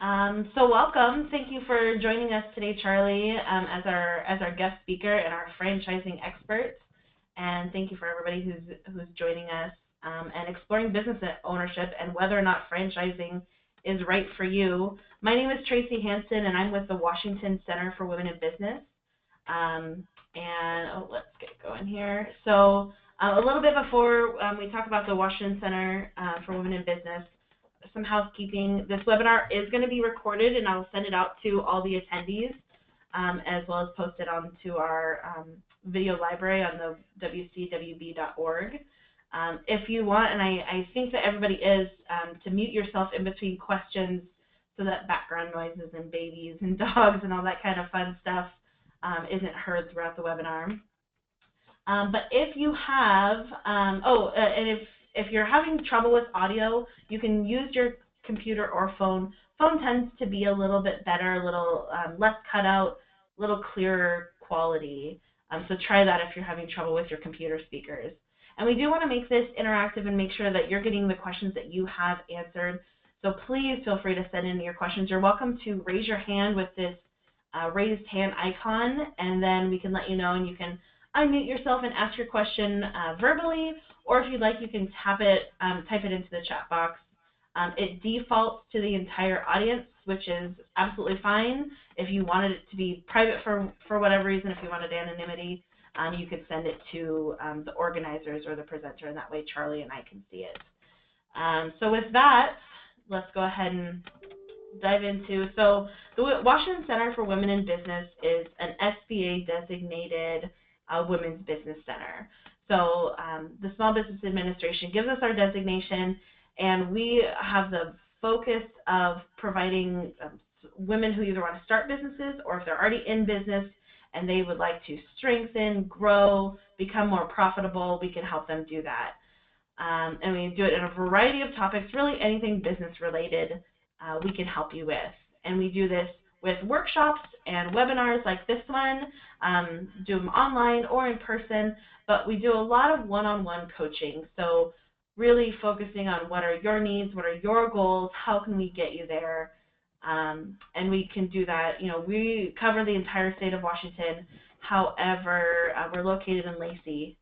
So welcome. Thank you for joining us today, Charlie, as our guest speaker and our franchising expert. And thank you for everybody who's joining us and exploring business ownership and whether or not franchising is right for you. My name is Tracy Hansen, and I'm with the Washington Center for Women in Business. Let's get going here. So a little bit before we talk about the Washington Center for Women in Business, some housekeeping. This webinar is going to be recorded, and I'll send it out to all the attendees, as well as post it onto our video library on the WCWB.org. If you want, and I think that everybody is, to mute yourself in between questions so that background noises and babies and dogs and all that kind of fun stuff isn't heard throughout the webinar. But if you have, if you're having trouble with audio, you can use your computer or phone. Phone tends to be a little bit better, a little less cutout, a little clearer quality. So try that if you're having trouble with your computer speakers. And we do want to make this interactive and make sure that you're getting the questions that you have answered. So please feel free to send in your questions. You're welcome to raise your hand with this raised hand icon, and then we can let you know, and you can unmute yourself and ask your question verbally, or if you'd like, you can type it into the chat box. It defaults to the entire audience, which is absolutely fine. If you wanted it to be private for whatever reason, if you wanted anonymity, you could send it to the organizers or the presenter, and that way Charlie and I can see it. So with that, let's go ahead and dive into. So the Washington Center for Women in Business is an SBA designated women's business center. So the Small Business Administration gives us our designation, and we have the focus of providing women who either want to start businesses, or if they're already in business and they would like to strengthen, grow, become more profitable, we can help them do that. And we do it in a variety of topics, really anything business related we can help you with. And we do this with workshops and webinars like this one, do them online or in person, but we do a lot of one-on-one coaching. So really focusing on what are your needs, what are your goals, how can we get you there, and we can do that. You know, we cover the entire state of Washington. However, we're located in Lacey.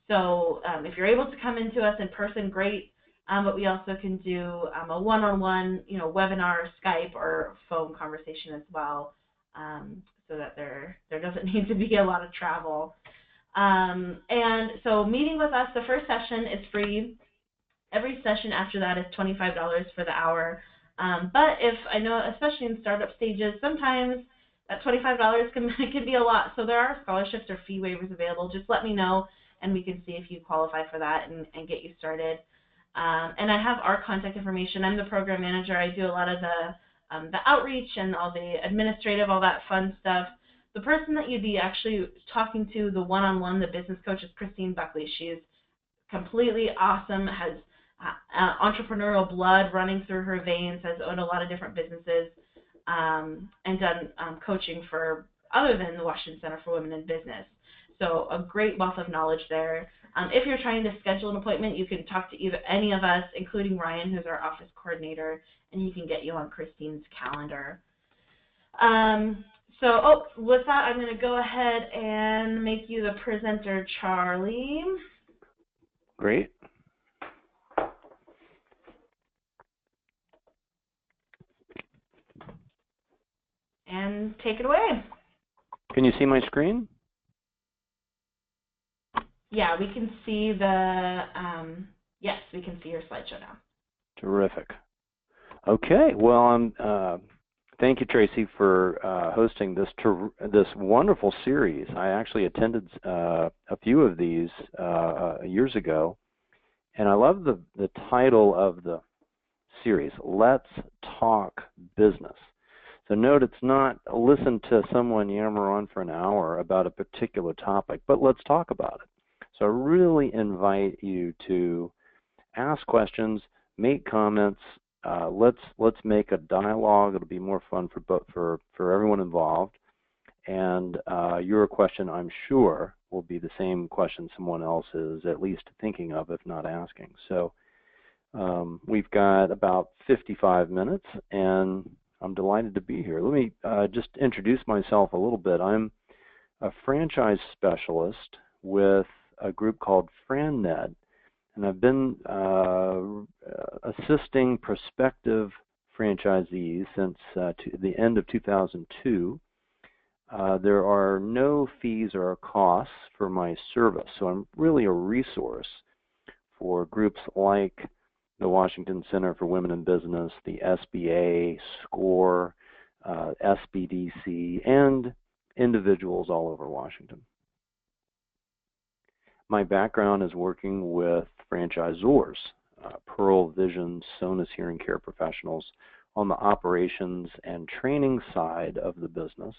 So if you're able to come into us in person, great. But we also can do a one-on-one, webinar, Skype, or phone conversation as well, so that there doesn't need to be a lot of travel. And so meeting with us, the first session is free. Every session after that is $25 for the hour. But if I know, especially in startup stages, sometimes that $25 can be a lot. So there are scholarships or fee waivers available. Just let me know, and we can see if you qualify for that and get you started. And I have our contact information. I'm the program manager. I do a lot of the outreach and all the administrative, all that fun stuff. The person that you'd be actually talking to, the one-on-one, the business coach, is Christine Buckley. She's completely awesome, has entrepreneurial blood running through her veins, has owned a lot of different businesses, and done coaching for other than the Washington Center for Women in Business. So a great wealth of knowledge there. If you're trying to schedule an appointment, you can talk to any of us, including Ryan, who's our office coordinator, and he can get you on Christine's calendar. With that, I'm going to go ahead and make you the presenter, Charlie. Great. And take it away. Can you see my screen? Yeah, we can see yes, we can see your slideshow now. Terrific. Okay, well, thank you, Tracy, for hosting this wonderful series. I actually attended a few of these years ago, and I love the title of the series, Let's Talk Business. So note, it's not listen to someone yammer on for an hour about a particular topic, but let's talk about it. So I really invite you to ask questions, make comments. Let's make a dialogue. It'll be more fun for everyone involved. And your question, I'm sure, will be the same question someone else is at least thinking of, if not asking. So we've got about 55 minutes, and I'm delighted to be here. Let me just introduce myself a little bit. I'm a franchise specialist with a group called FranNet, and I've been assisting prospective franchisees since the end of 2002. There are no fees or costs for my service, so I'm really a resource for groups like the Washington Center for Women in Business, the SBA, SCORE, SBDC, and individuals all over Washington. My background is working with franchisors, Pearl Vision, Sonus Hearing Care Professionals, on the operations and training side of the business,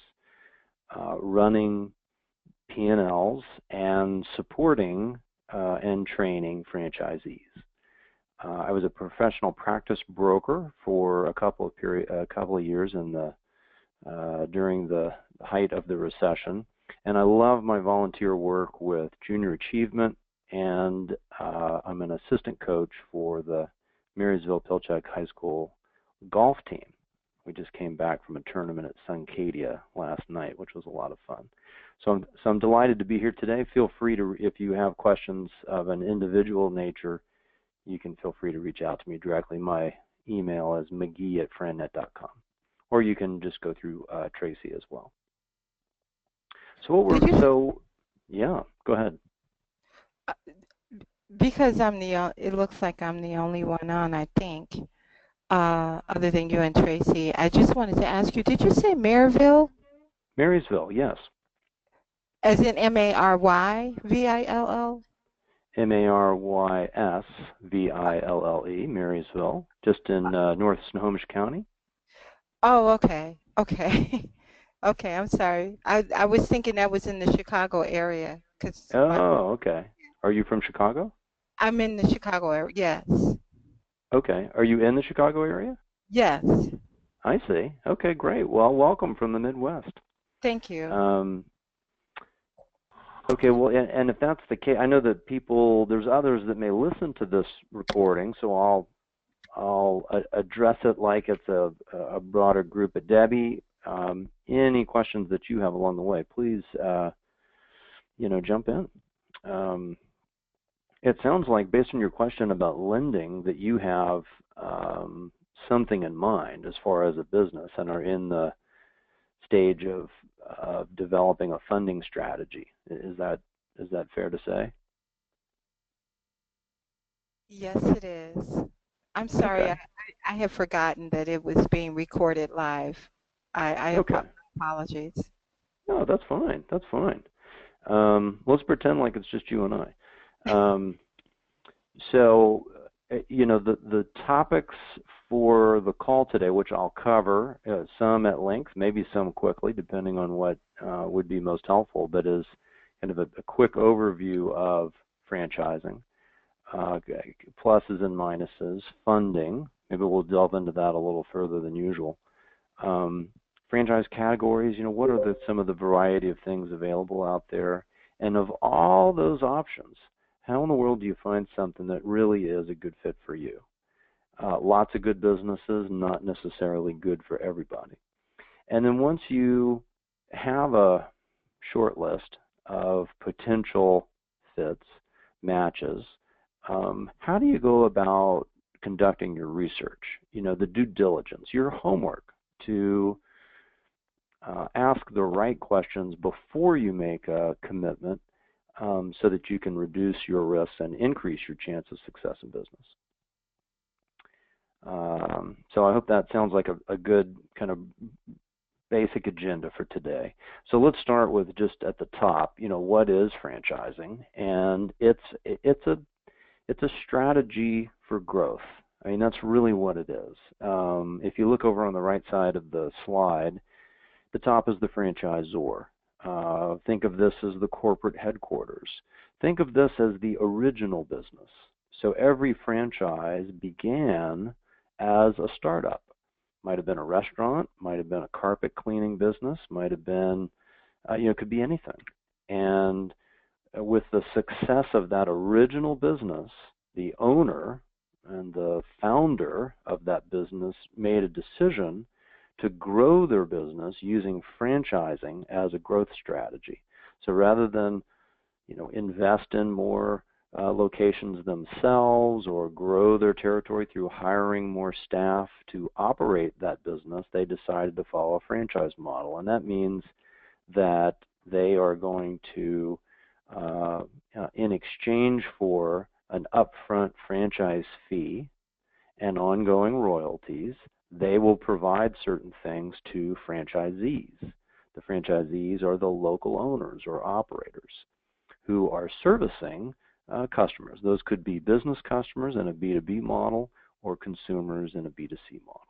running P&Ls and supporting and training franchisees. I was a professional practice broker for a couple of years during the height of the recession, and I love my volunteer work with junior achievement, and I'm an assistant coach for the Marysville-Pilchuck High School golf team. We just came back from a tournament at Suncadia last night, which was a lot of fun. So I'm delighted to be here today. Feel free to, if you have questions of an individual nature, you can feel free to reach out to me directly. My email is magee@frannet.com, or you can just go through Tracy as well. So yeah, go ahead. Because it looks like I'm the only one on, I think, other than you and Tracy. I just wanted to ask you, did you say Maryville? Marysville, yes. As in Maryvill? Marysville, Marysville, just in North Snohomish County. Oh, okay. Okay. Okay, I'm sorry. I was thinking that was in the Chicago area. Okay. Are you from Chicago? I'm in the Chicago area, yes. Okay. Are you in the Chicago area? Yes. I see. Okay, great. Well, welcome from the Midwest. Thank you. Okay, well, and if that's the case, I know that there's others that may listen to this recording, so I'll address it like it's a broader group. But Debbie, any questions that you have along the way, please, jump in. It sounds like, based on your question about lending, that you have something in mind as far as a business and are in the stage of developing a funding strategy. Is that fair to say? Yes, it is. I'm sorry, Okay. I have forgotten that it was being recorded live. Okay. Apologies. No, that's fine. That's fine. Let's pretend like it's just you and I. The topics for the call today, which I'll cover, some at length, maybe some quickly, depending on what would be most helpful, but is kind of a quick overview of franchising, pluses and minuses, funding. Maybe we'll delve into that a little further than usual. Franchise categories, what are some of the variety of things available out there? And of all those options, how in the world do you find something that really is a good fit for you? Lots of good businesses, not necessarily good for everybody. And then once you have a short list of potential fits, matches, how do you go about conducting your research? The due diligence, your homework to ask the right questions before you make a commitment, so that you can reduce your risks and increase your chance of success in business. So I hope that sounds like a good kind of basic agenda for today. So let's start with just at the top, what is franchising? And it's a strategy for growth. I mean, that's really what it is. If you look over on the right side of the slide, the top is the franchisor. Think of this as the corporate headquarters. Think of this as the original business. So every franchise began as a startup. Might have been a restaurant, might have been a carpet cleaning business, might have been, it could be anything. And with the success of that original business, the owner and the founder of that business made a decision to grow their business using franchising as a growth strategy. So rather than, invest in more locations themselves or grow their territory through hiring more staff to operate that business, they decided to follow a franchise model. And that means that they are going to, in exchange for an upfront franchise fee and ongoing royalties, they will provide certain things to franchisees. The franchisees are the local owners or operators who are servicing customers. Those could be business customers in a B2B model or consumers in a B2C model.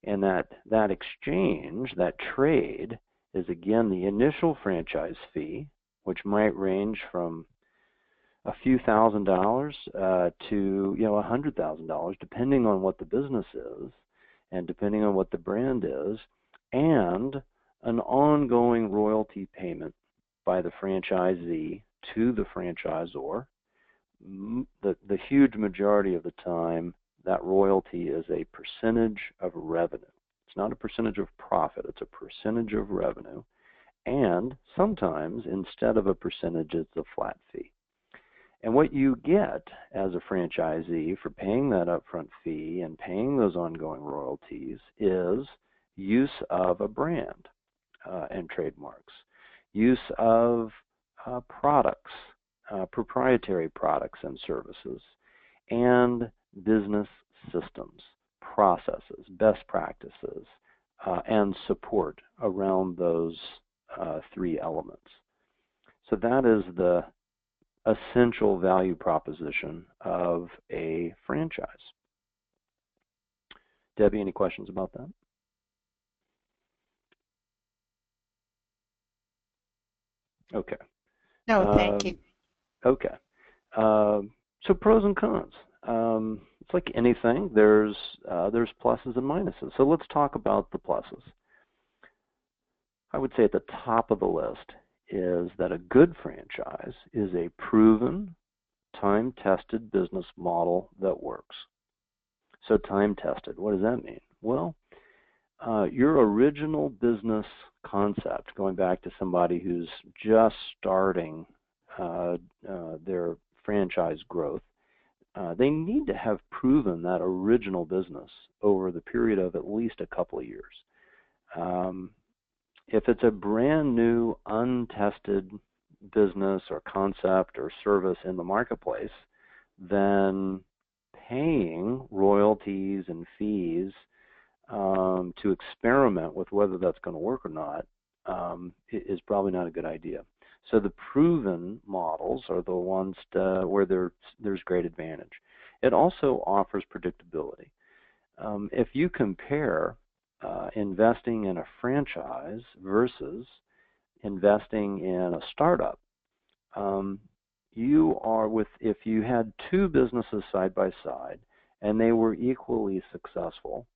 And that exchange, that trade, is again the initial franchise fee, which might range from a few $1,000s to $100,000, depending on what the business is and depending on what the brand is, and an ongoing royalty payment by the franchisee to the franchisor. The huge majority of the time, that royalty is a percentage of revenue. It's not a percentage of profit, it's a percentage of revenue. And sometimes, instead of a percentage, it's a flat fee. And what you get as a franchisee for paying that upfront fee and paying those ongoing royalties is use of a brand and trademarks, use of products, proprietary products and services, and business systems, processes, best practices, and support around those three elements. So that is the essential value proposition of a franchise. Debbie, any questions about that? Okay. No, thank you. Okay. So pros and cons. It's like anything. There's pluses and minuses. So let's talk about the pluses. I would say at the top of the list is that a good franchise is a proven, time-tested business model that works. So time-tested, what does that mean? Well, your original business concept, going back to somebody who's just starting their franchise growth, they need to have proven that original business over the period of at least a couple of years. If it's a brand new, untested business or concept or service in the marketplace, then paying royalties and fees to experiment with whether that's going to work or not is probably not a good idea. So the proven models are the ones where there's great advantage. It also offers predictability. If you compare investing in a franchise versus investing in a startup, if you had two businesses side by side and they were equally successful,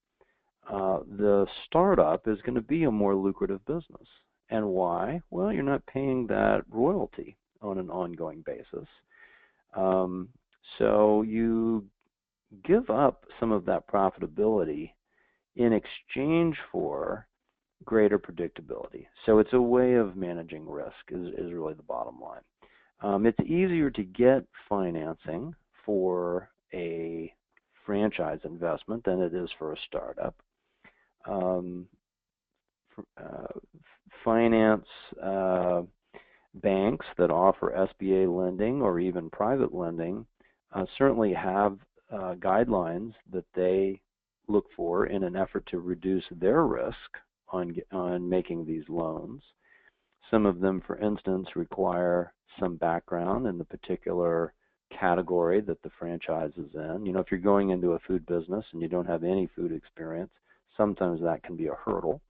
the startup is going to be a more lucrative business. And why? Well, you're not paying that royalty on an ongoing basis. So you give up some of that profitability in exchange for greater predictability. So it's a way of managing risk is really the bottom line. It's easier to get financing for a franchise investment than it is for a startup. Finance banks that offer SBA lending or even private lending certainly have guidelines that they look for in an effort to reduce their risk on making these loans. Some of them, for instance, require some background in the particular category that the franchise is in. If you're going into a food business and you don't have any food experience, sometimes that can be a hurdle.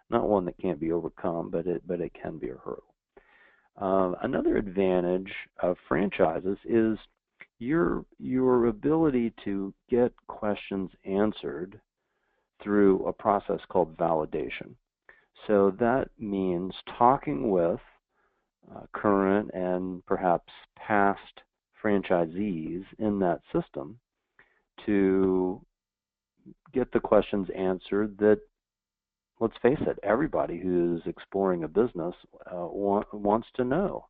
Not one that can't be overcome, but it can be a hurdle. Another advantage of franchises is your ability to get questions answered through a process called validation. So that means talking with current and perhaps past franchisees in that system to get with the questions answered that, let's face it, everybody who's exploring a business wants to know.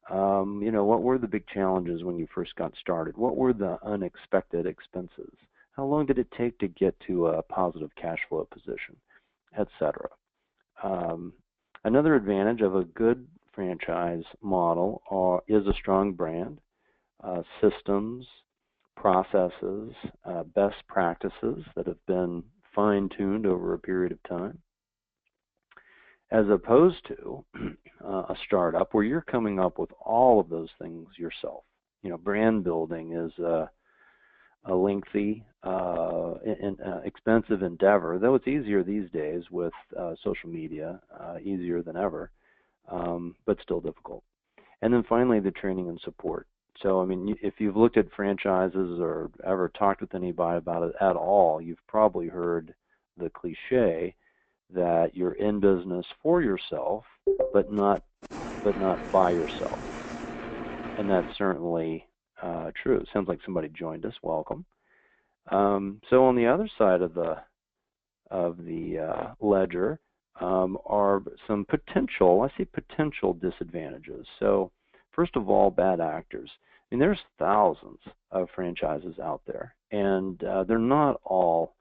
What were the big challenges when you first got started? What were the unexpected expenses? How long did it take to get to a positive cash flow position, etc.? Another advantage of a good franchise model is a strong brand, systems, processes, best practices that have been fine-tuned over a period of time, as opposed to a startup where you're coming up with all of those things yourself. Brand building is a lengthy and expensive endeavor, though it's easier these days with social media, easier than ever, but still difficult. And then finally, the training and support. So, if you've looked at franchises or ever talked with anybody about it at all, you've probably heard the cliche that you're in business for yourself, but not by yourself. And that's certainly true. It sounds like somebody joined us. Welcome. So on the other side of the ledger are some potential disadvantages. So first of all, bad actors. There's thousands of franchises out there, and they're not all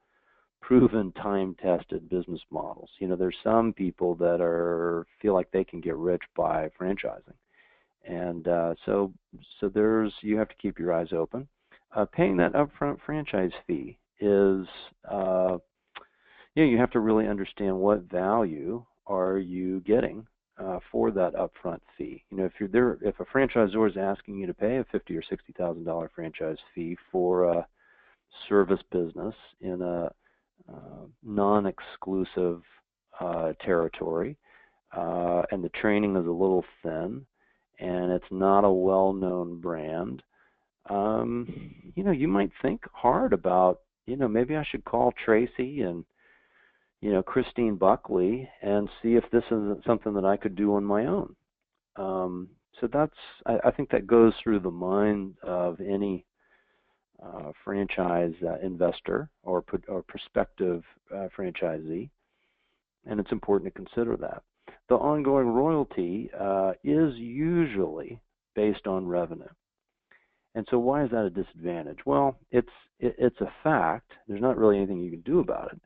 proven, time-tested business models. There's some people that feel like they can get rich by franchising, and so you have to keep your eyes open. Paying that upfront franchise fee is, you have to really understand what value are you getting for that upfront fee. If a franchisor is asking you to pay a $50,000 or $60,000 franchise fee for a service business in a non-exclusive territory, and the training is a little thin, and it's not a well-known brand, you might think hard about, maybe I should call Tracy and Christine Buckley and see if this is something that I could do on my own. So I think that goes through the mind of any franchise investor or prospective franchisee, and it's important to consider that. The ongoing royalty is usually based on revenue. And so why is that a disadvantage? Well, it's a fact. There's not really anything you can do about it.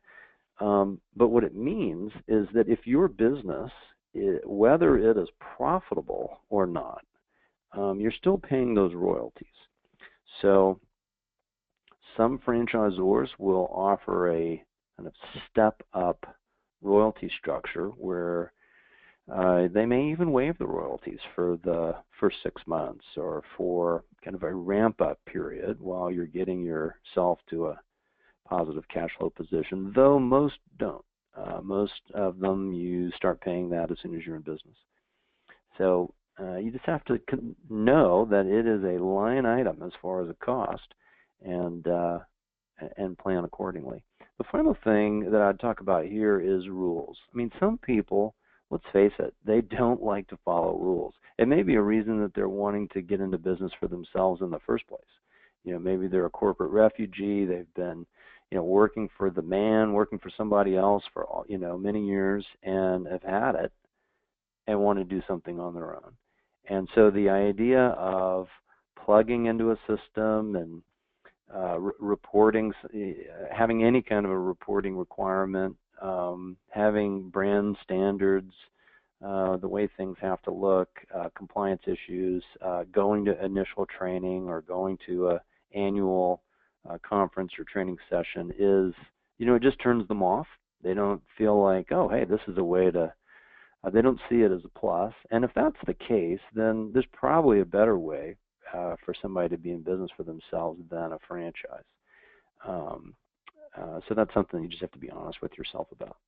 But what it means is that if your business, whether it is profitable or not, you're still paying those royalties. So some franchisors will offer a kind of step-up royalty structure where they may even waive the royalties for the first 6 months or for kind of a ramp-up period while you're getting yourself to a positive cash flow position, though most don't. Most of them, you start paying that as soon as you're in business. So you just have to know that it is a line item as far as a cost, and plan accordingly. The final thing that I'd talk about here is rules. Some people, let's face it, they don't like to follow rules. It may be a reason that they're wanting to get into business for themselves in the first place. Maybe they're a corporate refugee. They've been, working for somebody else for, many years and have had it and want to do something on their own. And so the idea of plugging into a system and reporting, having any kind of a reporting requirement, having brand standards, the way things have to look, compliance issues, going to initial training or going to an annual conference or training session is, it just turns them off. They don't feel like, oh, hey, this is a way to, they don't see it as a plus. And if that's the case, then there's probably a better way for somebody to be in business for themselves than a franchise. So that's something you just have to be honest with yourself about.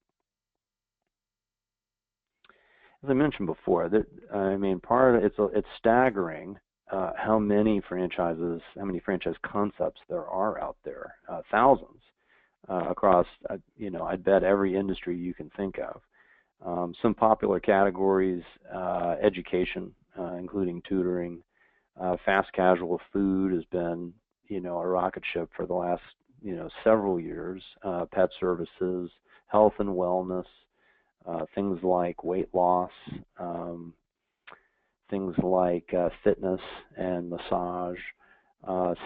As I mentioned before, it's staggering how many franchise concepts there are out there, thousands across, I'd bet every industry you can think of. Some popular categories, education, including tutoring, fast casual food has been, a rocket ship for the last several years, pet services, health and wellness, things like weight loss, things like fitness and massage.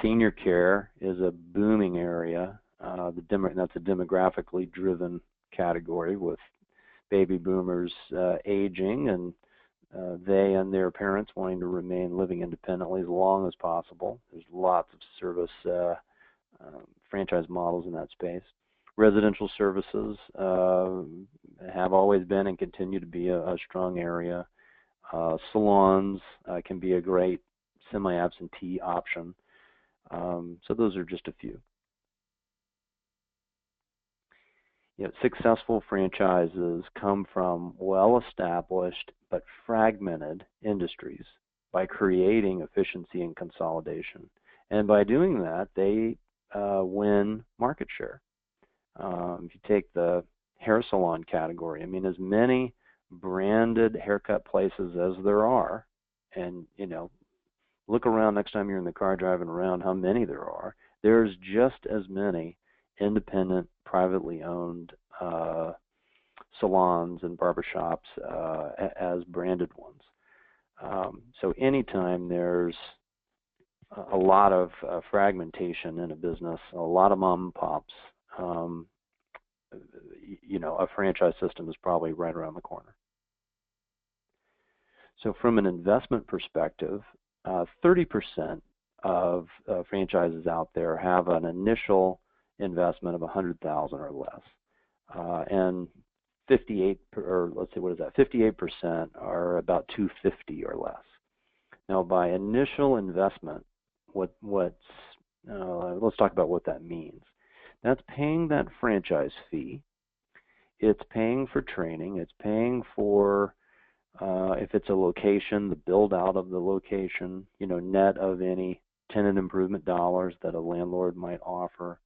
Senior care is a booming area. That's a demographically driven category with baby boomers aging and they and their parents wanting to remain living independently as long as possible. There's lots of service franchise models in that space. Residential services have always been and continue to be a strong area. Salons can be a great semi-absentee option. So those are just a few. Successful franchises come from well-established but fragmented industries by creating efficiency and consolidation. And by doing that, they win market share. If you take the hair salon category, as many branded haircut places as there are, and look around next time you're in the car driving around how many there are, there's just as many independent, privately owned salons and barbershops as branded ones. So anytime there's a lot of fragmentation in a business, a lot of mom and pops, a franchise system is probably right around the corner. So from an investment perspective, 30% of franchises out there have an initial investment of $100,000 or less, and 58% are about $250,000 or less. Now, by initial investment, let's talk about what that means. That's paying that franchise fee. It's paying for training. It's paying for, if it's a location, the build out of the location, net of any tenant improvement dollars that a landlord might offer.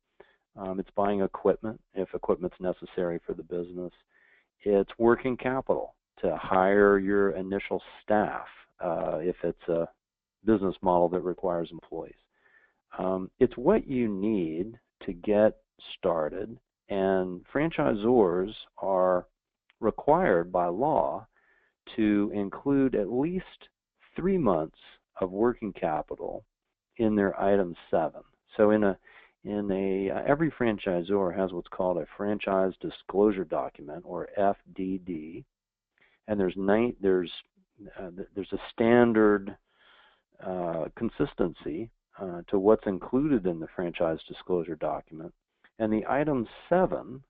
It's buying equipment, if equipment's necessary for the business. It's working capital to hire your initial staff, if it's a business model that requires employees. It's what you need to get started, and franchisors are required by law to include at least 3 months of working capital in their item 7. So every franchisor has what's called a franchise disclosure document, or FDD, and there's a standard consistency to what's included in the franchise disclosure document. And the item 7,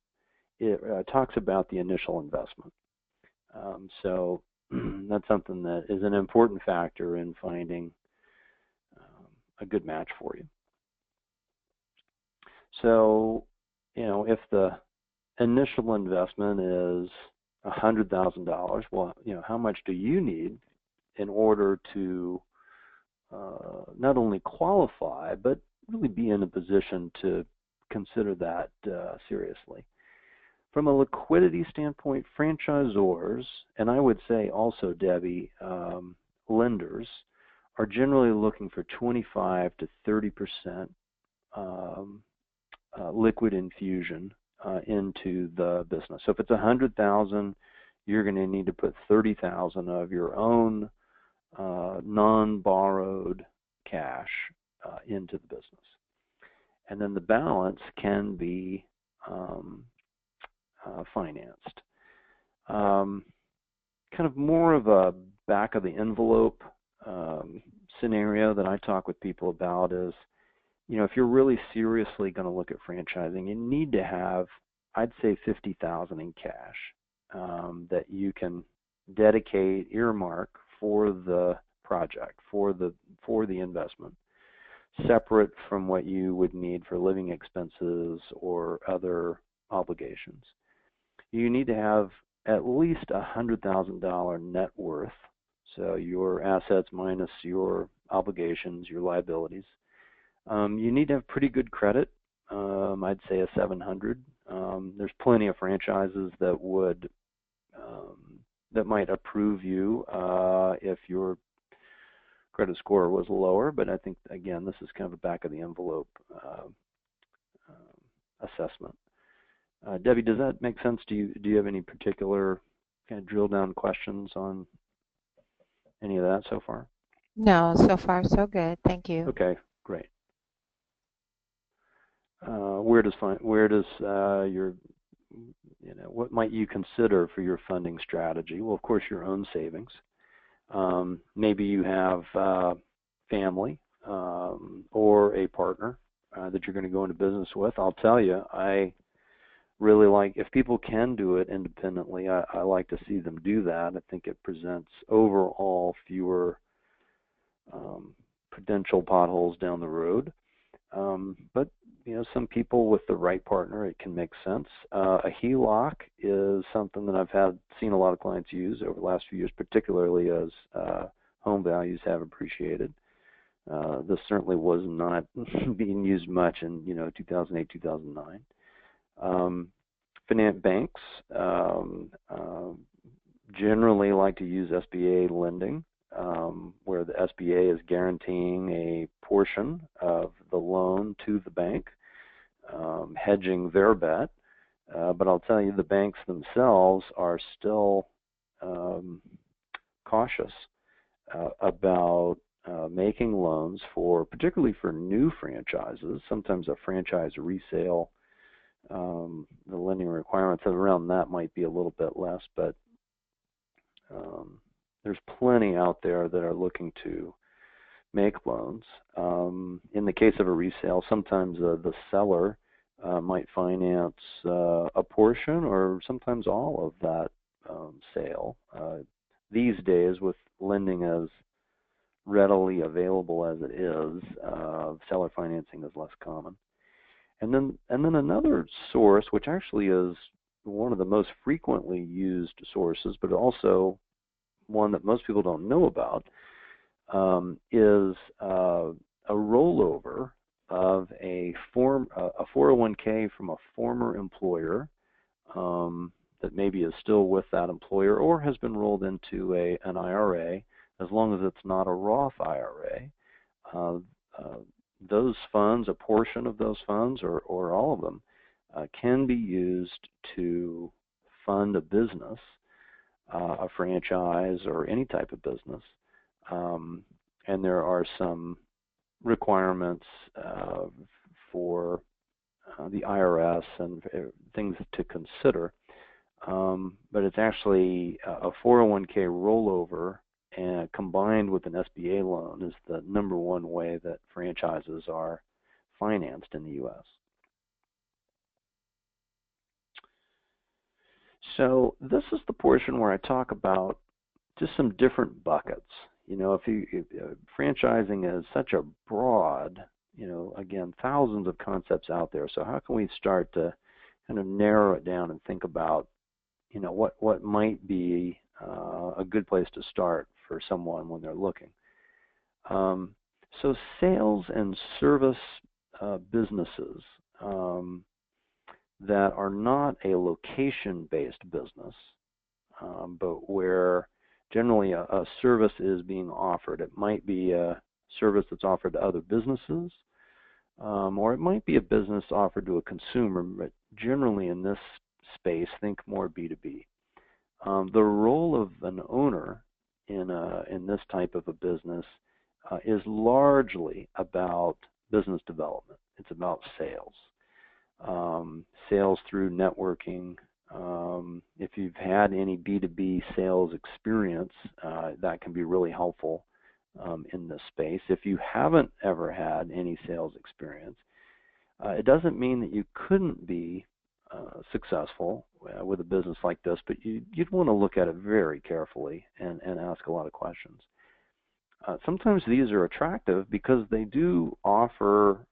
it talks about the initial investment. So that's something that is an important factor in finding a good match for you. So, if the initial investment is $100,000, well, how much do you need in order to not only qualify, but really be in a position to consider that seriously? From a liquidity standpoint, franchisors, and I would say also, Debbie, lenders, are generally looking for 25 to 30% liquid infusion into the business. So if it's $100,000, you're going to need to put $30,000 of your own non-borrowed cash into the business, and then the balance can be financed. Kind of more of a back of the envelope scenario that I talk with people about is, if you're really seriously going to look at franchising, you need to have, I'd say, $50,000 in cash that you can dedicate, earmark for the project, for the investment, separate from what you would need for living expenses or other obligations. You need to have at least $100,000 net worth, so your assets minus your obligations, your liabilities. You need to have pretty good credit. I'd say a 700. There's plenty of franchises that would that might approve you if your credit score was lower, but I think, again, this is kind of a back of the envelope assessment. Debbie, does that make sense? Do you have any particular kind of drill down questions on any of that so far? No, so far so good. Thank you. Okay, great. Where does your, what might you consider for your funding strategy? Well, of course, your own savings. Maybe you have family or a partner that you're going to go into business with. I'll tell you, I really like, if people can do it independently, I like to see them do that. I think it presents overall fewer potential potholes down the road. But some people with the right partner, it can make sense. A HELOC is something that I've seen a lot of clients use over the last few years, particularly as home values have appreciated. This certainly was not being used much in 2008, 2009. Finance banks generally like to use SBA lending, where the SBA is guaranteeing a portion of the loan to the bank, hedging their bet. But I'll tell you, the banks themselves are still cautious about making loans particularly for new franchises. Sometimes a franchise resale, the lending requirements around that might be a little bit less, but there's plenty out there that are looking to make loans. In the case of a resale, sometimes the seller might finance a portion or sometimes all of that sale. These days, with lending as readily available as it is, seller financing is less common. And then another source, which actually is one of the most frequently used sources, but also one that most people don't know about, is a rollover of a 401k from a former employer that maybe is still with that employer or has been rolled into an IRA, as long as it's not a Roth IRA. Those funds, a portion of those funds, or all of them, can be used to fund a business, a franchise, or any type of business. And there are some requirements for the IRS and things to consider. But it's actually a 401k rollover, and combined with an SBA loan is the number one way that franchises are financed in the U.S. So this is the portion where I talk about just some different buckets. Franchising is such a broad, again, thousands of concepts out there. So how can we start to kind of narrow it down and think about, what might be a good place to start for someone when they're looking? So sales and service businesses that are not a location-based business, but where generally a service is being offered. It might be a service that's offered to other businesses, or it might be a business offered to a consumer, but generally in this space, think more B2B. The role of an owner in this type of a business is largely about business development. It's about sales. Sales through networking. If you've had any B2B sales experience, that can be really helpful in this space. If you haven't ever had any sales experience, it doesn't mean that you couldn't be successful with a business like this, but you'd want to look at it very carefully and ask a lot of questions. Sometimes these are attractive because they do offer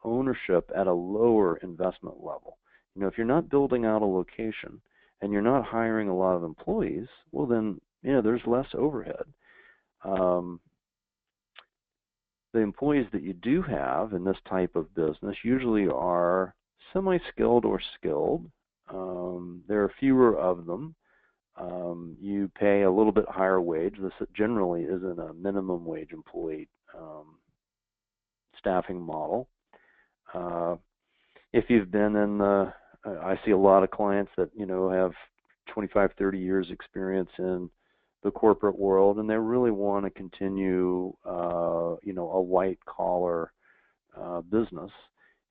ownership at a lower investment level. If you're not building out a location and you're not hiring a lot of employees, well then, there's less overhead. The employees that you do have in this type of business usually are semi-skilled or skilled. There are fewer of them. You pay a little bit higher wage. This generally isn't a minimum wage employee staffing model. if you've been in the, I see a lot of clients that, have 25, 30 years experience in the corporate world, and they really want to continue, a white collar business.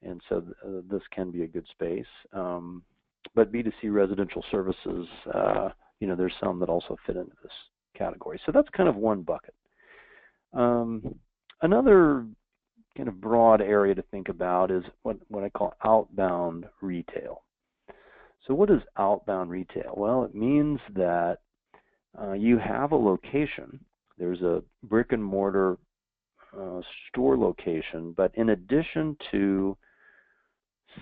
And so this can be a good space. But B2C residential services, there's some that also fit into this category. So that's kind of one bucket. Another kind of broad area to think about is what I call outbound retail. So what is outbound retail? Well, it means that you have a location. There's a brick and mortar store location, but in addition to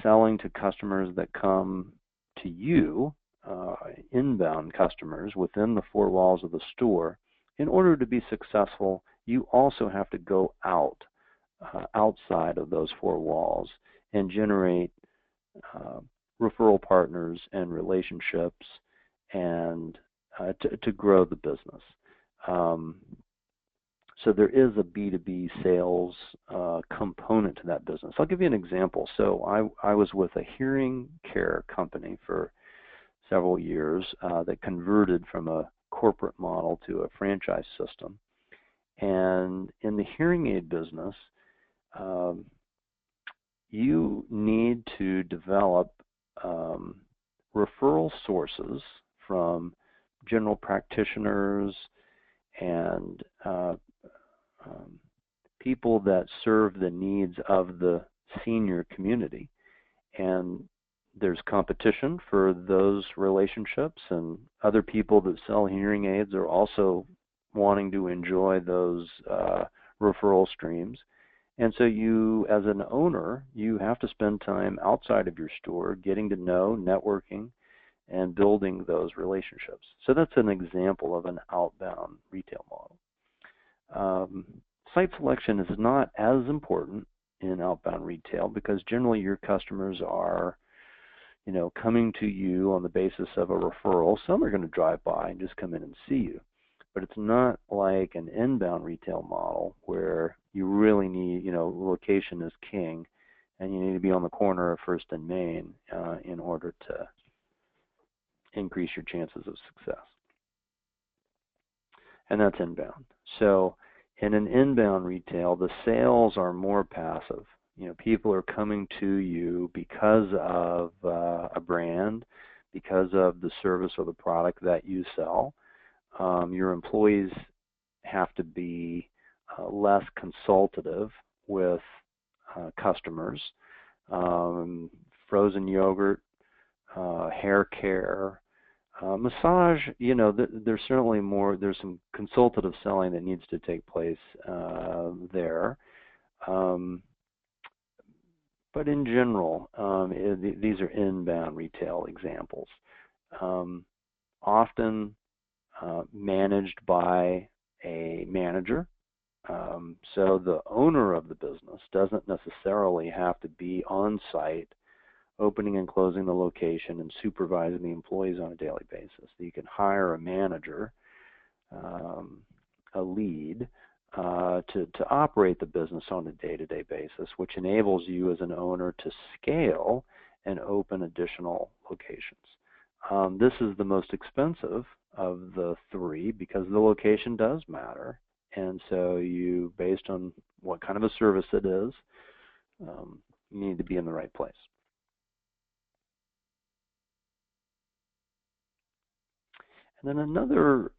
selling to customers that come to you, inbound customers within the four walls of the store, in order to be successful, you also have to go outside of those four walls and generate referral partners and relationships and to grow the business. So there is a B2B sales component to that business. I'll give you an example. So I was with a hearing care company for several years that converted from a corporate model to a franchise system. And in the hearing aid business, you need to develop referral sources from general practitioners and people that serve the needs of the senior community. And there's competition for those relationships, and other people that sell hearing aids are also wanting to enjoy those referral streams. And so you, as an owner, you have to spend time outside of your store getting to know, networking, and building those relationships. So that's an example of an outbound retail model. Site selection is not as important in outbound retail because generally your customers are, coming to you on the basis of a referral. Some are going to drive by and just come in and see you. But it's not like an inbound retail model where you really need, location is king, and you need to be on the corner of First and Main in order to increase your chances of success. And that's inbound. So in an inbound retail, the sales are more passive. People are coming to you because of a brand, because of the service or the product that you sell. Your employees have to be less consultative with customers. Frozen yogurt, hair care, massage, there's certainly more, there's some consultative selling that needs to take place there. But in general, these are inbound retail examples. Often managed by a manager. So the owner of the business doesn't necessarily have to be on site opening and closing the location and supervising the employees on a daily basis. You can hire a manager, a lead, to operate the business on a day-to-day basis, which enables you as an owner to scale and open additional locations. This is the most expensive of the three because the location does matter. And so you, based on what kind of a service it is, you need to be in the right place. And then another,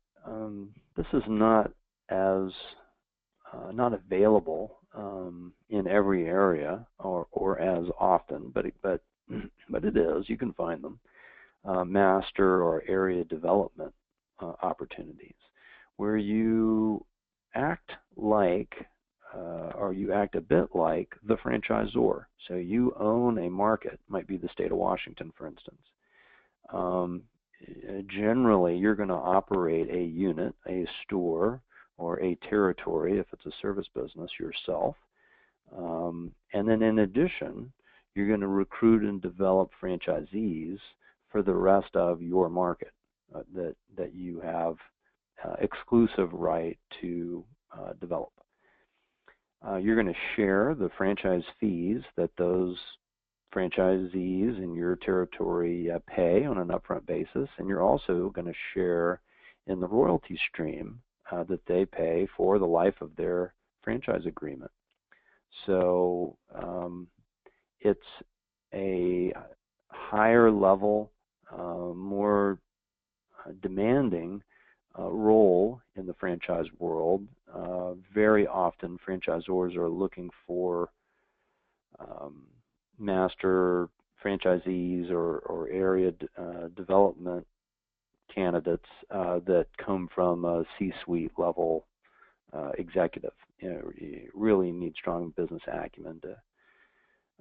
this is not available in every area or as often, but it is. You can find them. Master or area development opportunities, where you act like, or you act a bit like the franchisor. So you own a market, might be the state of Washington, for instance. Generally, you're going to operate a unit, a store, or a territory, if it's a service business, yourself. And then in addition, you're going to recruit and develop franchisees for the rest of your market that you have exclusive right to develop. You're going to share the franchise fees that those franchisees in your territory pay on an upfront basis, and you're also going to share in the royalty stream that they pay for the life of their franchise agreement. So it's a higher level, more demanding role in the franchise world. Very often franchisors are looking for master franchisees or area development candidates that come from a C-suite level executive. You really need strong business acumen to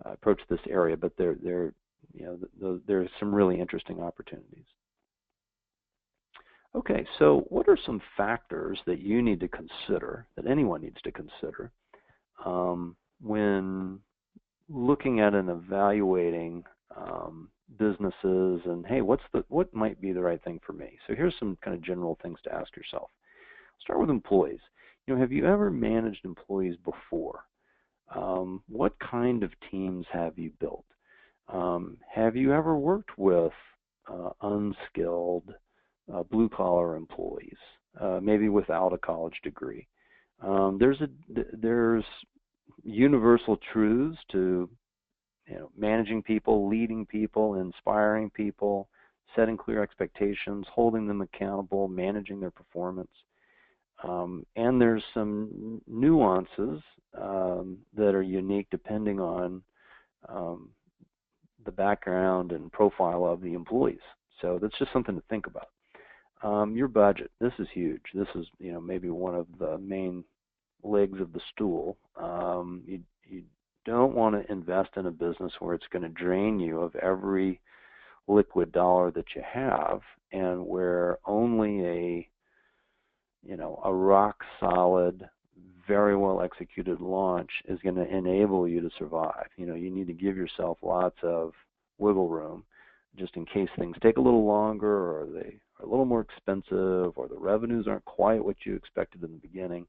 approach this area, but there's some really interesting opportunities. Okay, so what are some factors that you need to consider, that anyone needs to consider, when looking at and evaluating businesses and, hey, what might be the right thing for me? So here's some kind of general things to ask yourself. Start with employees. Have you ever managed employees before? What kind of teams have you built? Have you ever worked with unskilled blue-collar employees, maybe without a college degree? There's universal truths to managing people, leading people, inspiring people, setting clear expectations, holding them accountable, managing their performance. And there's some nuances that are unique depending on the background and profile of the employees. So that's just something to think about. Your budget, this is huge. This is maybe one of the main legs of the stool. You don't want to invest in a business where it's going to drain you of every liquid dollar that you have, and where only a rock solid, very well executed launch is going to enable you to survive. You need to give yourself lots of wiggle room just in case things take a little longer, or they are a little more expensive, or the revenues aren't quite what you expected in the beginning.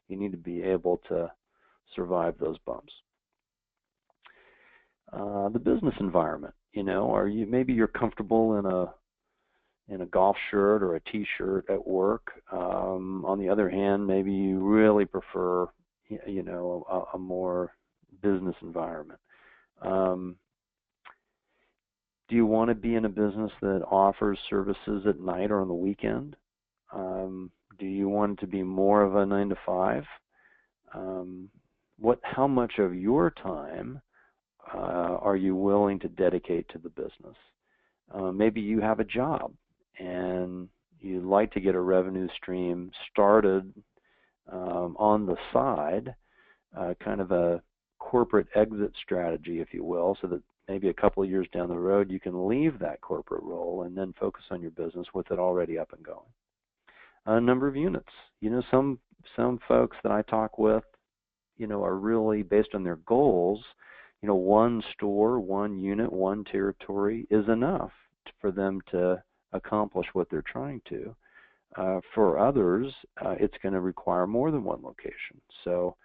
You need to be able to survive those bumps. The business environment, maybe you're comfortable in a golf shirt or a t-shirt at work. On the other hand, maybe you really prefer a more business environment. Do you want to be in a business that offers services at night or on the weekend? Do you want to be more of a 9 to 5? How much of your time are you willing to dedicate to the business? Maybe you have a job and you'd like to get a revenue stream started on the side, kind of a corporate exit strategy, if you will, so that maybe a couple of years down the road you can leave that corporate role and then focus on your business with it already up and going. A number of units. Some folks that I talk with, are really based on their goals. One store, one unit, one territory is enough for them to accomplish what they're trying to. For others, it's going to require more than one location. So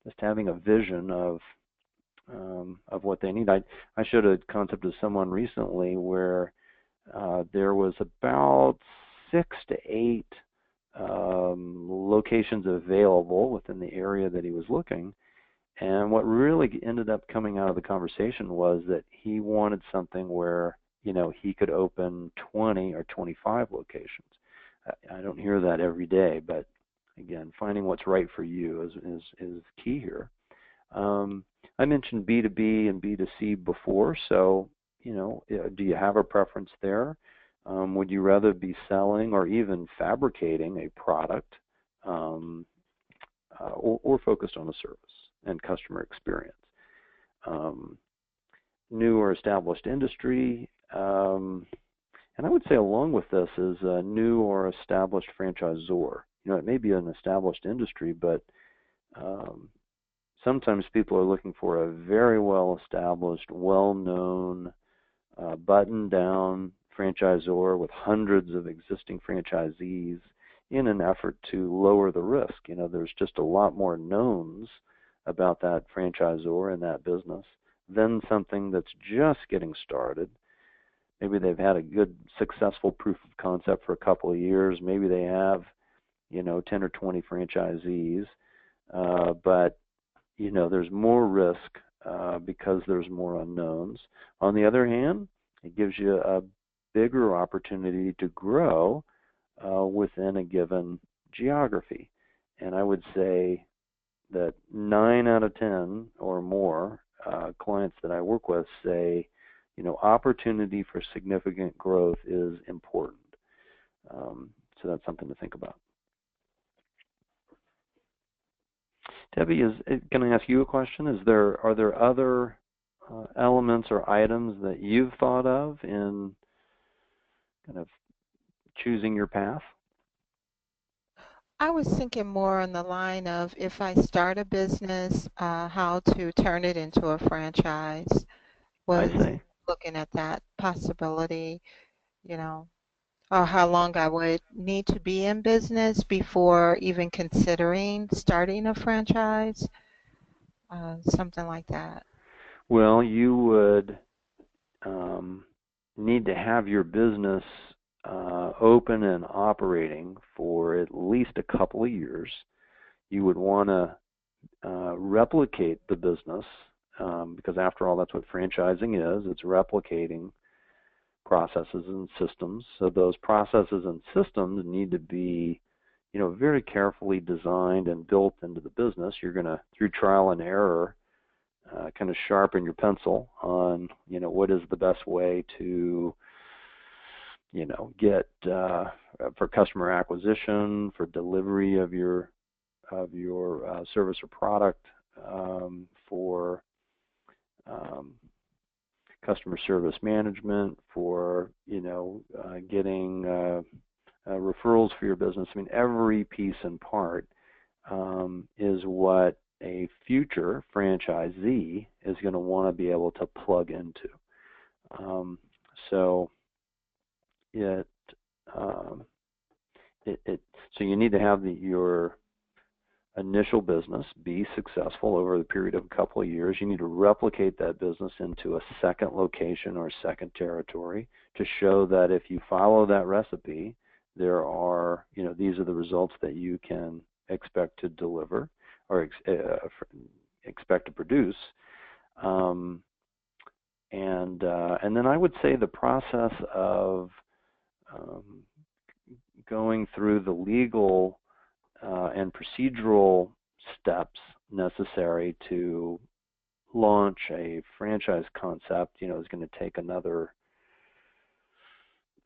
just having a vision of what they need. I showed a concept to someone recently where there was about 6 to 8 locations available within the area that he was looking. And what really ended up coming out of the conversation was that he wanted something where, he could open 20 or 25 locations. I don't hear that every day, but again, finding what's right for you is key here. I mentioned B2B and B2C before, so, do you have a preference there? Would you rather be selling or even fabricating a product or focused on a service and customer experience? New or established industry, and I would say along with this is a new or established franchisor. It may be an established industry, but sometimes people are looking for a very well-established, well-known, buttoned-down franchisor with hundreds of existing franchisees in an effort to lower the risk. There's just a lot more knowns about that franchisor and that business then something that's just getting started. Maybe they've had a good, successful proof of concept for a couple of years. Maybe they have, 10 or 20 franchisees, but, there's more risk because there's more unknowns. On the other hand, it gives you a bigger opportunity to grow within a given geography. And I would say that 9 out of 10 or more clients that I work with say, opportunity for significant growth is important. So that's something to think about. Debbie, can I ask you a question? Are there other elements or items that you've thought of in kind of choosing your path? I was thinking more on the line of if I start a business, how to turn it into a franchise. I Was see. looking at that possibility, or how long I would need to be in business before even considering starting a franchise, something like that. Well, you would need to have your business open and operating for at least a couple of years. You would want to replicate the business because after all, that's what franchising is. It's replicating processes and systems. So those processes and systems need to be, very carefully designed and built into the business. You're going to, through trial and error, kind of sharpen your pencil on, what is the best way to, get for customer acquisition, for delivery of your service or product, for customer service management, for getting referrals for your business. I mean, every piece and part is what a future franchisee is going to want to be able to plug into. So so you need to have your initial business be successful over the period of a couple of years. You need to replicate that business into a second location or second territory to show that if you follow that recipe, there are, these are the results that you can expect to deliver or expect to produce. And then I would say the process of going through the legal and procedural steps necessary to launch a franchise concept, is going to take another,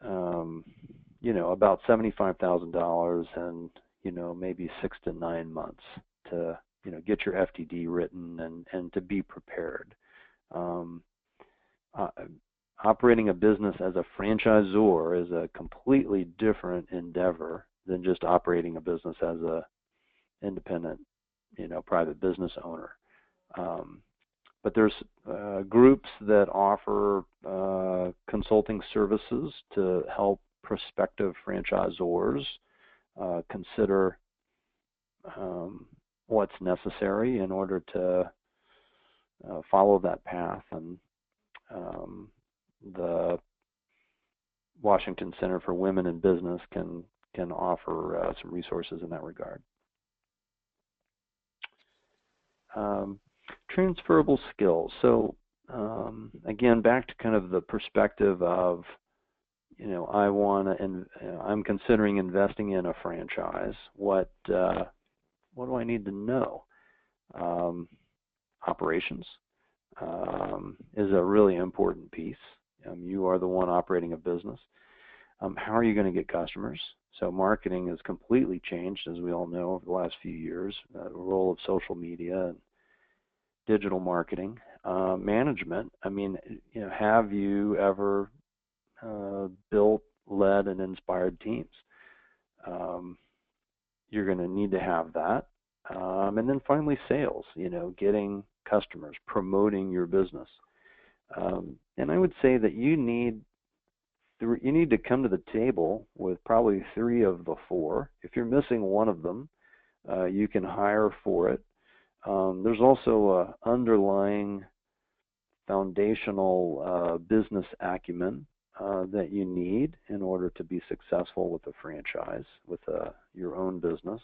about $75,000 and, maybe 6 to 9 months to, get your FDD written and to be prepared. Operating a business as a franchisor is a completely different endeavor than just operating a business as a independent, private business owner. But there's groups that offer consulting services to help prospective franchisors consider what's necessary in order to follow that path. And the Washington Center for Women in Business can offer some resources in that regard. Transferable skills. So again, back to kind of the perspective of, I'm considering investing in a franchise. What do I need to know? Operations is a really important piece. You are the one operating a business. How are you going to get customers? So marketing has completely changed, as we all know, over the last few years. The role of social media and digital marketing. Management, have you ever built, led, and inspired teams? You're going to need to have that. And then finally, sales, getting customers, promoting your business. And I would say that you need to come to the table with probably 3 of the 4. If you're missing one of them, you can hire for it. There's also an underlying foundational business acumen that you need in order to be successful with a franchise, with your own business.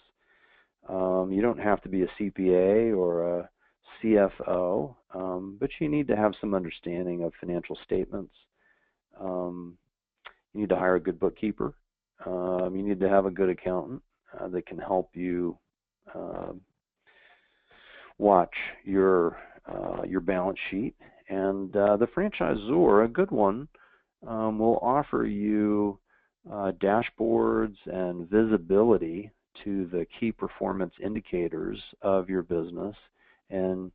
You don't have to be a CPA or a CFO, but you need to have some understanding of financial statements. You need to hire a good bookkeeper. You need to have a good accountant that can help you watch your balance sheet. And the franchisor, a good one, will offer you dashboards and visibility to the key performance indicators of your business and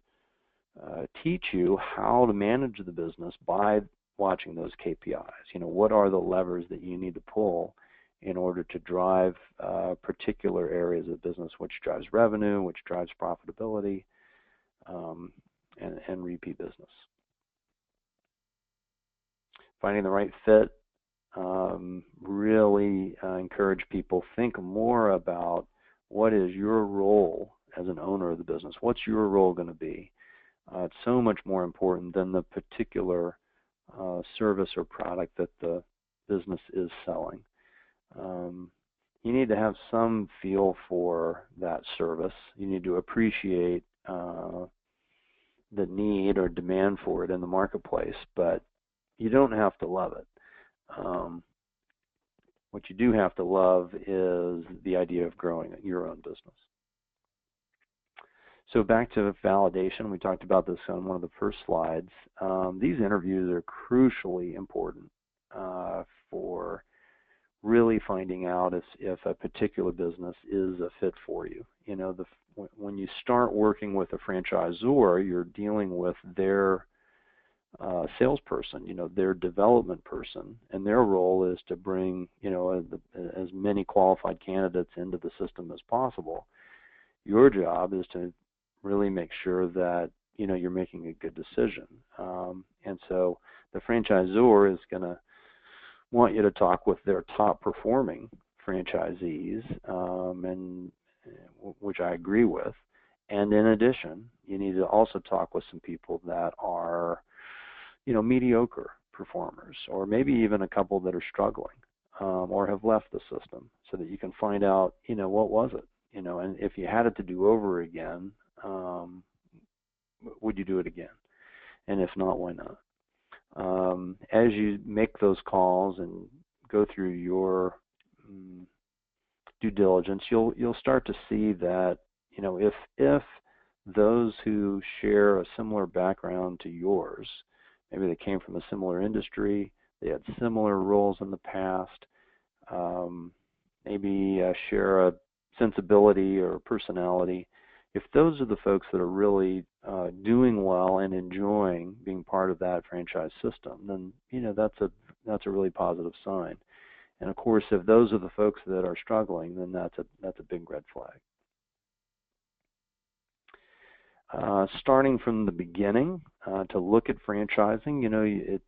teach you how to manage the business by watching those KPIs. What are the levers that you need to pull in order to drive particular areas of business, which drives revenue, which drives profitability, and repeat business. Finding the right fit, really encourage people, think more about what is your role as an owner of the business. What's your role going to be? It's so much more important than the particular service or product that the business is selling. You need to have some feel for that service. You need to appreciate the need or demand for it in the marketplace, but you don't have to love it. What you do have to love is the idea of growing your own business. So back to validation, we talked about this on one of the first slides. These interviews are crucially important for really finding out if a particular business is a fit for you. When you start working with a franchisor, you're dealing with their salesperson, their development person, and their role is to bring, as many qualified candidates into the system as possible. Your job is to really make sure that, you're making a good decision. And so the franchisor is going to want you to talk with their top performing franchisees, and which I agree with. And in addition, you need to also talk with some people that are, mediocre performers, or maybe even a couple that are struggling or have left the system, so that you can find out, what was it, and if you had it to do over again, would you do it again? And if not, why not? As you make those calls and go through your due diligence, you'll start to see that, if those who share a similar background to yours, maybe they came from a similar industry, they had similar roles in the past, maybe share a sensibility or personality. If those are the folks that are really doing well and enjoying being part of that franchise system, then that's a really positive sign. And of course, if those are the folks that are struggling, then that's a big red flag. Starting from the beginning to look at franchising,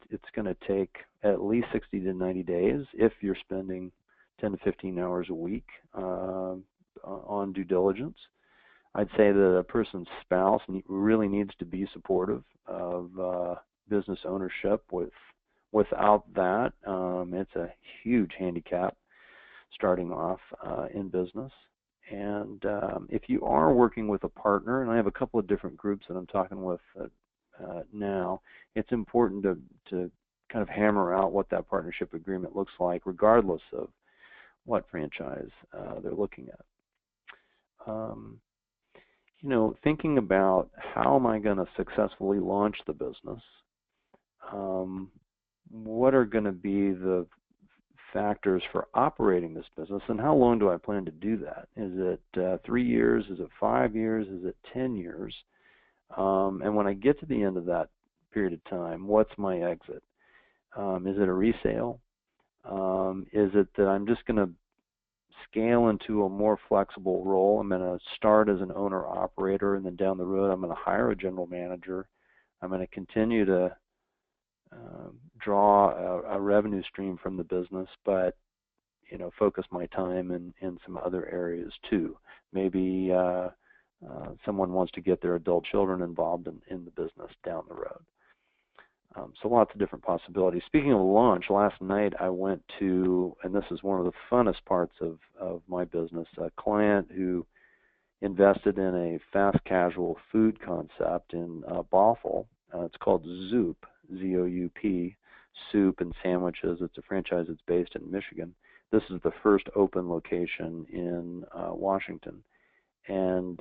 it's going to take at least 60 to 90 days if you're spending 10 to 15 hours a week on due diligence. I'd say that a person's spouse really needs to be supportive of business ownership. Without that, it's a huge handicap starting off in business. And if you are working with a partner, and I have a couple of different groups that I'm talking with now, it's important to kind of hammer out what that partnership agreement looks like, regardless of what franchise they're looking at. Thinking about how am I going to successfully launch the business? What are going to be the factors for operating this business, and how long do I plan to do that? Is it 3 years? Is it 5 years? Is it 10 years? And when I get to the end of that period of time, what's my exit? Is it a resale? Is it that I'm just going to scale into a more flexible role? I'm going to start as an owner-operator, and then down the road I'm going to hire a general manager. I'm going to continue to draw a revenue stream from the business, but focus my time in some other areas too. Maybe someone wants to get their adult children involved in the business down the road. So lots of different possibilities. Speaking of launch, last night I went to, and this is one of the funnest parts of my business, a client who invested in a fast casual food concept in Bothell. It's called Zoop, Z-O-U-P, soup and sandwiches. It's a franchise that's based in Michigan. This is the first open location in Washington. And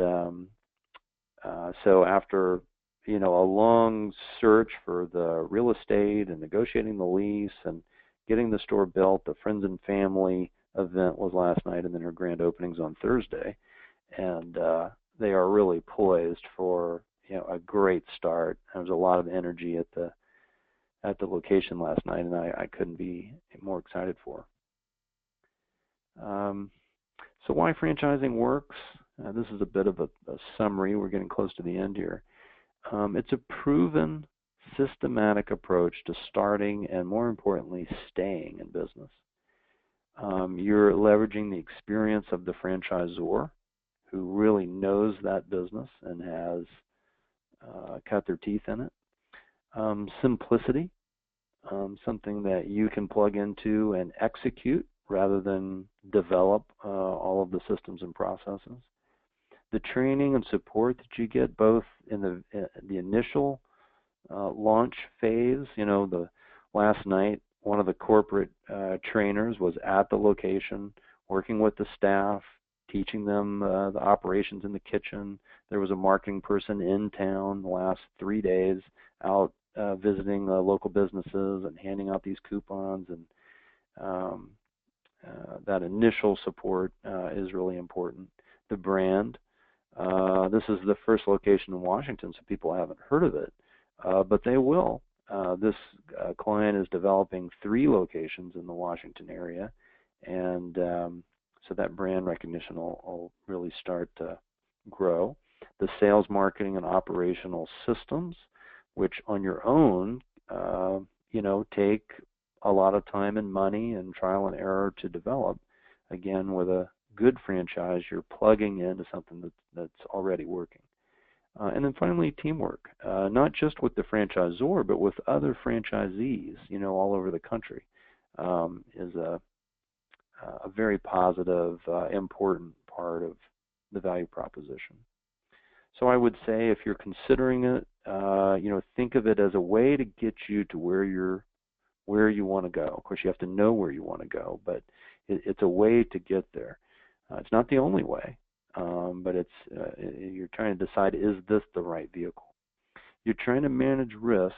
so after a long search for the real estate and negotiating the lease and getting the store built, the friends and family event was last night, and then her grand opening's on Thursday. And they are really poised for a great start. There was a lot of energy at the location last night, and I couldn't be more excited for. So why franchising works? This is a bit of a summary. We're getting close to the end here. It's a proven, systematic approach to starting and, more importantly, staying in business. You're leveraging the experience of the franchisor, who really knows that business and has cut their teeth in it. Simplicity, something that you can plug into and execute rather than develop all of the systems and processes. The training and support that you get both in the initial launch phase. The last night, one of the corporate trainers was at the location, working with the staff, teaching them the operations in the kitchen. There was a marketing person in town the last 3 days out visiting local businesses and handing out these coupons. And that initial support is really important. The brand. This is the first location in Washington, so people haven't heard of it, but they will. This client is developing 3 locations in the Washington area, and so that brand recognition will really start to grow. The sales, marketing, and operational systems, which on your own, take a lot of time and money and trial and error to develop. Again, with a good franchise, you're plugging into something that's already working. And then finally, teamwork, not just with the franchisor, but with other franchisees, all over the country, is a very positive, important part of the value proposition. So I would say if you're considering it, think of it as a way to get you to where you want to go. Of course, you have to know where you want to go, but it's a way to get there. It's not the only way, but you're trying to decide, is this the right vehicle? You're trying to manage risk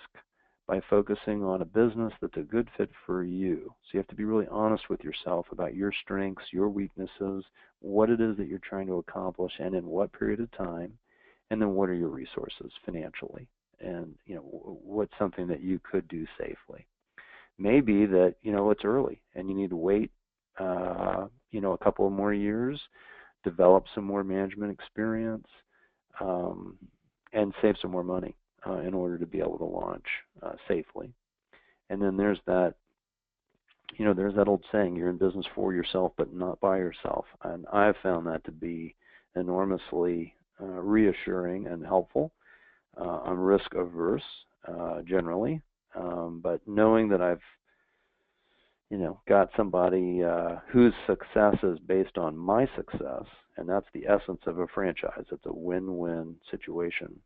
by focusing on a business that's a good fit for you. So you have to be really honest with yourself about your strengths, your weaknesses, what it is that you're trying to accomplish, and in what period of time, and then what are your resources financially, and what's something that you could do safely. Maybe that it's early and you need to wait a couple of more years, develop some more management experience, and save some more money in order to be able to launch safely. And then there's that old saying, you're in business for yourself but not by yourself. And I've found that to be enormously reassuring and helpful. I'm risk averse generally, but knowing that I've got somebody whose success is based on my success, and that's the essence of a franchise. It's a win-win situation.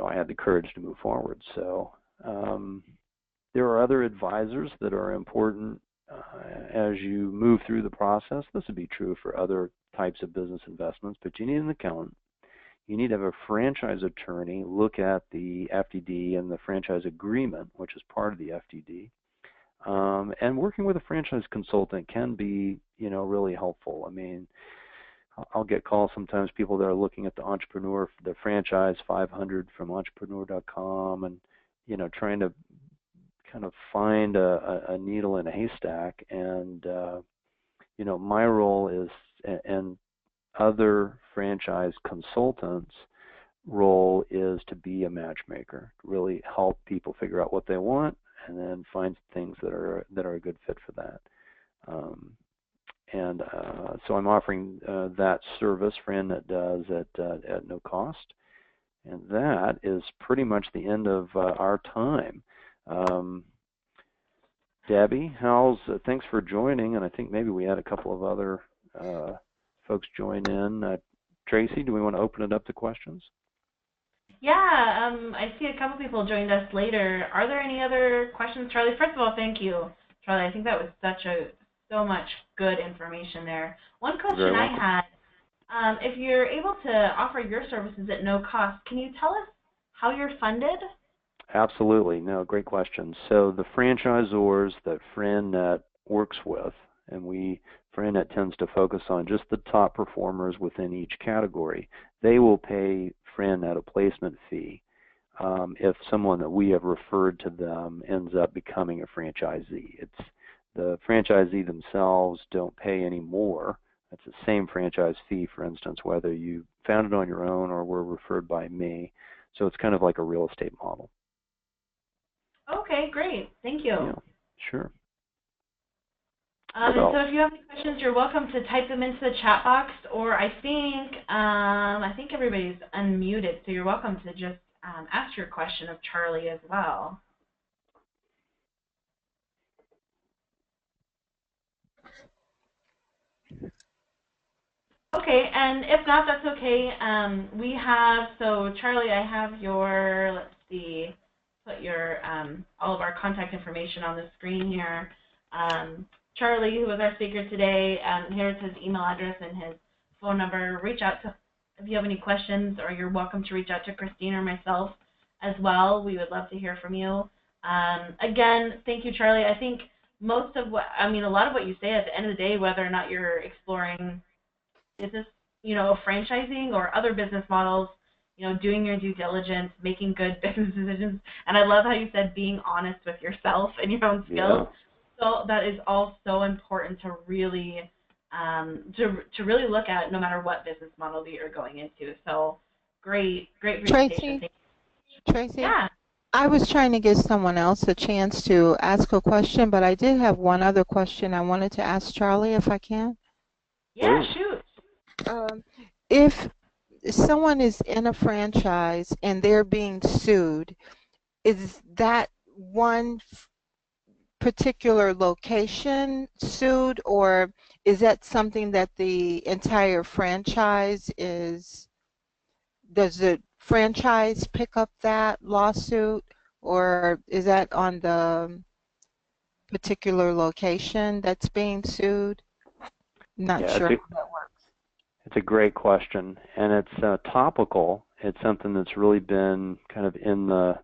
I had the courage to move forward. So there are other advisors that are important as you move through the process. This would be true for other types of business investments, but you need an accountant. You need to have a franchise attorney look at the FDD and the franchise agreement, which is part of the FDD. And working with a franchise consultant can be, really helpful. I mean, I'll get calls sometimes, people that are looking at the franchise 500 from entrepreneur.com, and, trying to kind of find a needle in a haystack. And, my role is, and other franchise consultants' role is to be a matchmaker, to really help people figure out what they want, and then find things that are a good fit for that. So I'm offering that service. FranNet does at no cost. And that is pretty much the end of our time. Debbie, thanks for joining, and I think maybe we had a couple of other folks join in. Tracy, do we want to open it up to questions? Yeah, I see a couple people joined us later. Are there any other questions, Charlie? First of all, thank you, Charlie. I think that was so much good information there. One question I had, if you're able to offer your services at no cost, can you tell us how you're funded? Absolutely. No, great question. So the franchisors that FranNet works with, and FranNet tends to focus on just the top performers within each category, they will pay FranNet a placement fee if someone that we have referred to them ends up becoming a franchisee. The franchisee themselves don't pay any more. It's the same franchise fee, for instance, whether you found it on your own or were referred by me. So it's kind of like a real estate model. Okay, great. Thank you. Yeah, sure. And so if you have any questions, you're welcome to type them into the chat box, or I think everybody's unmuted, so you're welcome to just ask your question of Charlie as well. Okay, and if not, that's okay. So Charlie, I have let's see, put all of our contact information on the screen here. Charlie, who was our speaker today, here's his email address and his phone number. Reach out to if you have any questions, or you're welcome to reach out to Christine or myself as well. We would love to hear from you. Again, thank you, Charlie. I think a lot of what you say at the end of the day, whether or not you're exploring business, franchising or other business models, doing your due diligence, making good business decisions. And I love how you said being honest with yourself and your own skills. Yeah. So that is all so important to really to really look at, no matter what business model that you're going into. So great presentation. Tracy? Yeah. I was trying to give someone else a chance to ask a question, but I did have one other question I wanted to ask Charlie, if I can. Yeah, shoot. If someone is in a franchise and they're being sued, is that one particular location sued, or is that something that the entire franchise is? Does the franchise pick up that lawsuit, or is that on the particular location that's being sued? Not sure how that works. It's a great question, and it's topical. It's something that's really been kind of in the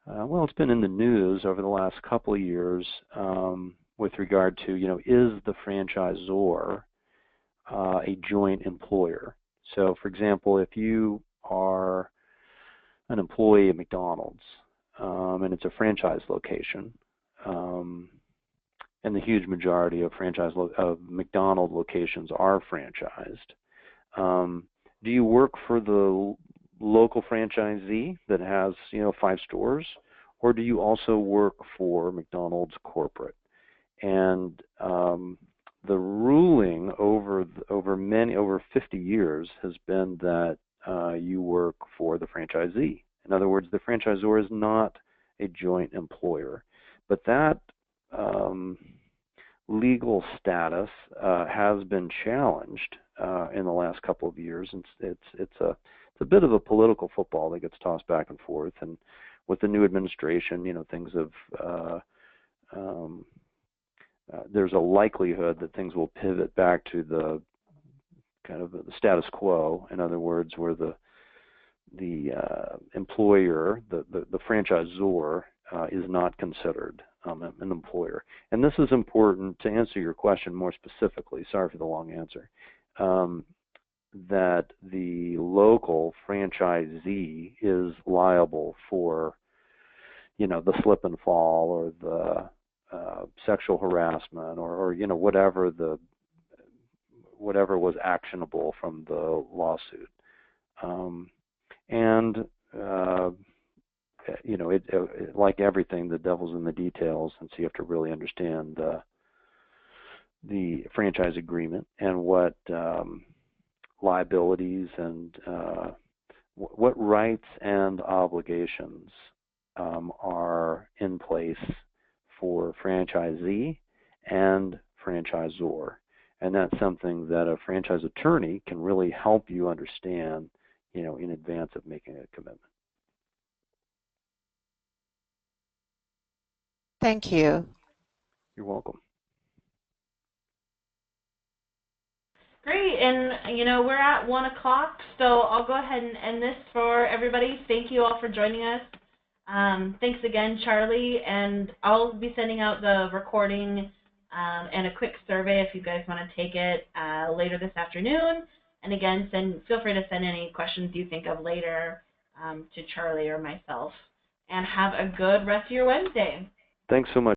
it's been in the news over the last couple of years with regard to, is the franchisor a joint employer? So, for example, if you are an employee at McDonald's and it's a franchise location, and the huge majority of McDonald's locations are franchised, do you work for the local franchisee that has 5 stores, or do you also work for McDonald's corporate? And the ruling over 50 years has been that you work for the franchisee. In other words, the franchisor is not a joint employer, but that legal status has been challenged in the last couple of years, and it's a bit of a political football that gets tossed back and forth. And with the new administration, things have there's a likelihood that things will pivot back to the kind of the status quo. In other words, where the employer, the franchisor, is not considered an employer. And this is important to answer your question more specifically. Sorry for the long answer. That the local franchisee is liable for, the slip and fall, or the sexual harassment, or whatever was actionable from the lawsuit. Like everything, the devil's in the details, and so you have to really understand the franchise agreement and what liabilities and what rights and obligations are in place for franchisee and franchisor. And that's something that a franchise attorney can really help you understand, in advance of making a commitment. Thank you. You're welcome. Great, and we're at 1 o'clock, so I'll go ahead and end this for everybody. Thank you all for joining us. Thanks again, Charlie, and I'll be sending out the recording and a quick survey if you guys want to take it later this afternoon. And again, feel free to send any questions you think of later to Charlie or myself. And have a good rest of your Wednesday. Thanks so much.